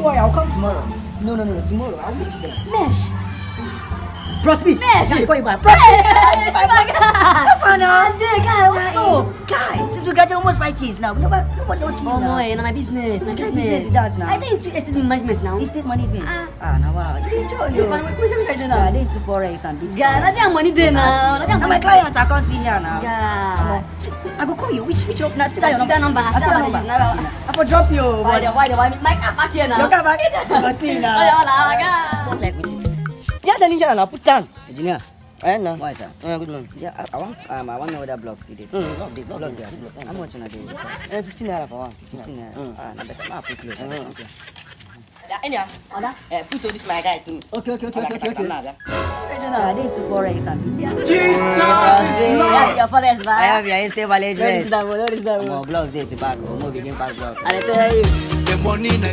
worry, I'll come tomorrow. No, tomorrow. I'll meet you there. Mesh. Prosby. Mesh. Yeah, call you back. Mesh. My God. Guy, what's up? Guy, since we got almost 5 kids now, nobody else see you Oh now. boy, my business. My What kind of business. business is that now? I think it's estate management now. Estate management. Ah. Now wow. You didn't join you. But which one is I do Yeah, now? they into forex and Bitcoin. Guy, nothing money there now. Now my clients are come see here now. Guy. I go call you. Which now still Still that number. I still that number. I for drop you. Why the my car back here now? You come back. Go see now. Oh, yeah, guy. Let me see. Yeah, telling you now, put down. Engineer. Eh, no. Why sir? Good morning. Yeah, I want know whether blocks you did. Block there. How much on a day? 15 naira for one. 15 naira. Now better. I'll put you. Okay. Yeah, anyhow. Oda. Put all this my guy too. Okay. I do I now. did to forex and Bitcoin. Yeah, your father is I bad. have your stable What is management. that? What is that? More blocks there to back. More begin back blocks. I tell you. The money in a